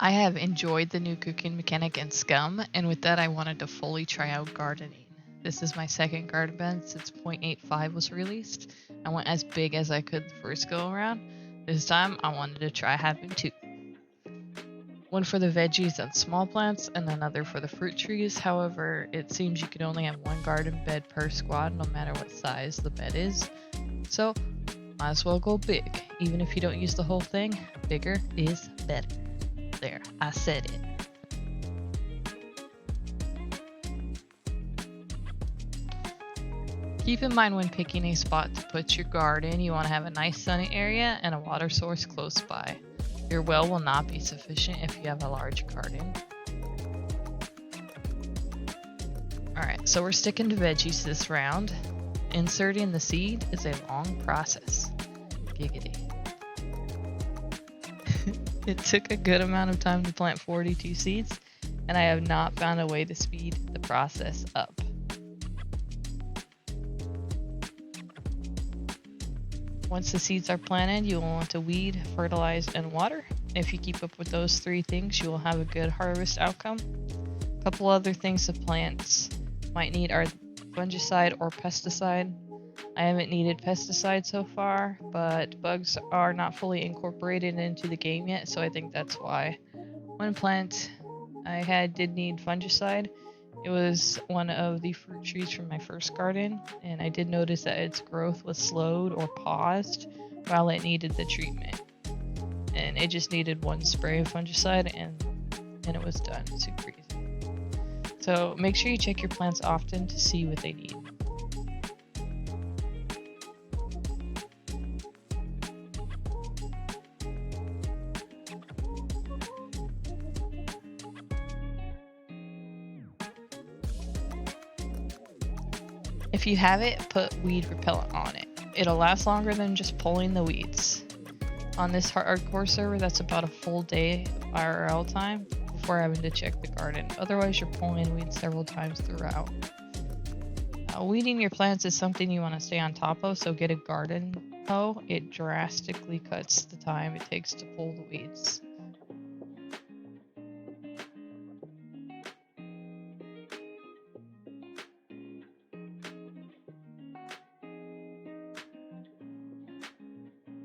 I have enjoyed the new cooking mechanic in Scum, and with that I wanted to fully try out gardening. This is my second garden bed since 0.85 was released. I went as big as I could the first go around. This time I wanted to try having two. One for the veggies and small plants, and another for the fruit trees. However, it seems you can only have one garden bed per squad no matter what size the bed is. So, might as well go big. Even if you don't use the whole thing, bigger is better. There, I said it. Keep in mind when picking a spot to put your garden, you want to have a nice sunny area and a water source close by. Your well will not be sufficient if you have a large garden. Alright, so we're sticking to veggies this round. Inserting the seed is a long process. Giggity. It took a good amount of time to plant 42 seeds, and I have not found a way to speed the process up. Once the seeds are planted, you will want to weed, fertilize, and water. If you keep up with those three things, you will have a good harvest outcome. A couple other things the plants might need are fungicide or pesticide. I haven't needed pesticide so far, but bugs are not fully incorporated into the game yet, so I think that's why. One plant I did need fungicide. It was one of the fruit trees from my first garden, and I did notice that its growth was slowed or paused while it needed the treatment. And it just needed one spray of fungicide and it was done. Super easy. So make sure you check your plants often to see what they need. If you have it, put weed repellent on it. It'll last longer than just pulling the weeds. On this hardcore server, that's about a full day of IRL time before having to check the garden. Otherwise, you're pulling weeds several times throughout. Weeding your plants is something you want to stay on top of, so get a garden hoe. It drastically cuts the time it takes to pull the weeds.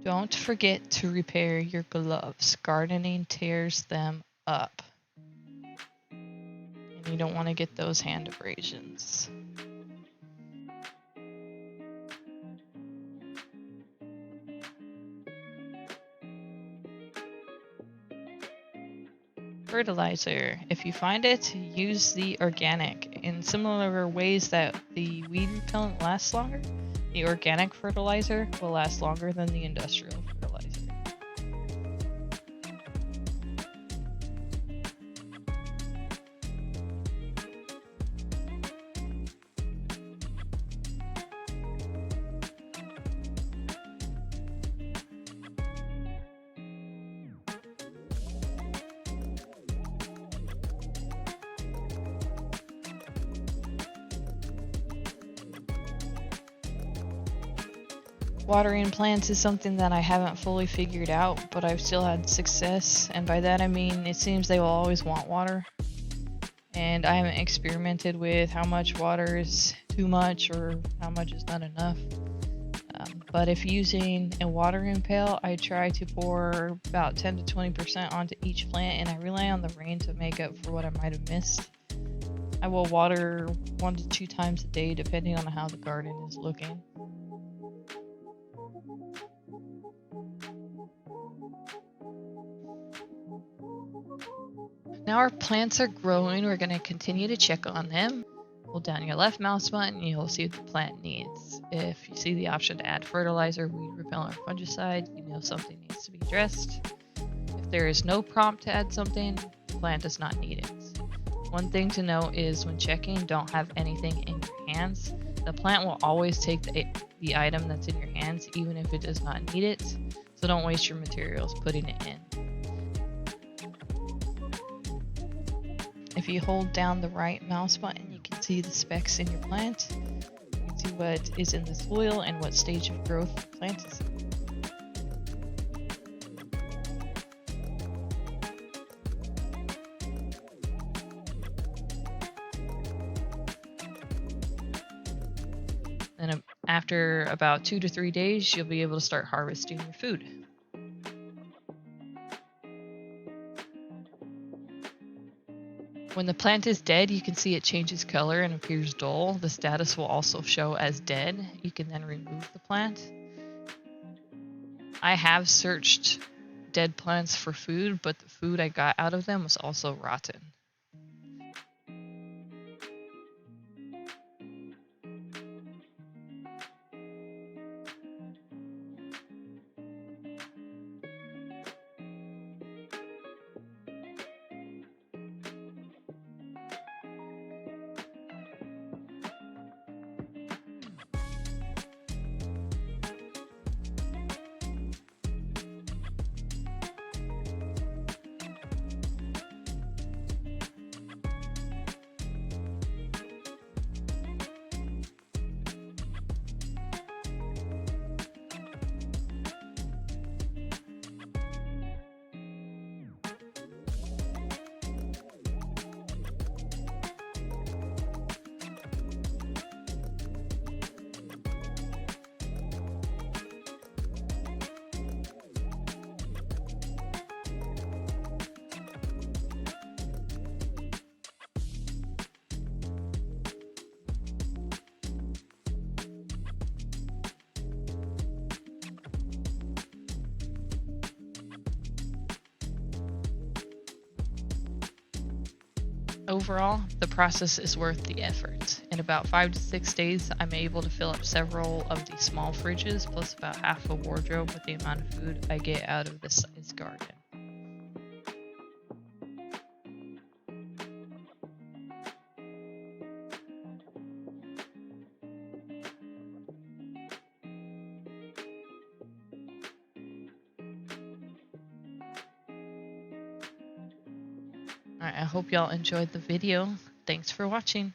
Don't forget to repair your gloves. Gardening tears them up. And you don't want to get those hand abrasions. Fertilizer. If you find it, use the organic. In similar ways that the weed repellent lasts longer, the organic fertilizer will last longer than the industrial fertilizer. Watering plants is something that I haven't fully figured out, but I've still had success, and by that I mean it seems they will always want water, and I haven't experimented with how much water is too much or how much is not enough. But if using a watering pail, I try to pour about 10 to 20% onto each plant, and I rely on the rain to make up for what I might have missed. I will water 1 to 2 times a day depending on how the garden is looking. Now our plants are growing, we're going to continue to check on them. Hold down your left mouse button and you'll see what the plant needs. If you see the option to add fertilizer, weed repellent, or fungicide, you know something needs to be addressed. If there is no prompt to add something, the plant does not need it. One thing to note is when checking, don't have anything in your hands. The plant will always take the item that's in your hands even if it does not need it, so don't waste your materials putting it in. If you hold down the right mouse button, you can see the specs in your plant. You can see what is in the soil and what stage of growth the plant is in. After about 2 to 3 days, you'll be able to start harvesting your food. When the plant is dead, you can see it changes color and appears dull. The status will also show as dead. You can then remove the plant. I have searched dead plants for food, but the food I got out of them was also rotten. Overall, the process is worth the effort. In about 5 to 6 days, I'm able to fill up several of these small fridges, plus about half a wardrobe with the amount of food I get out of this size garden. Alright, I hope y'all enjoyed the video. Thanks for watching.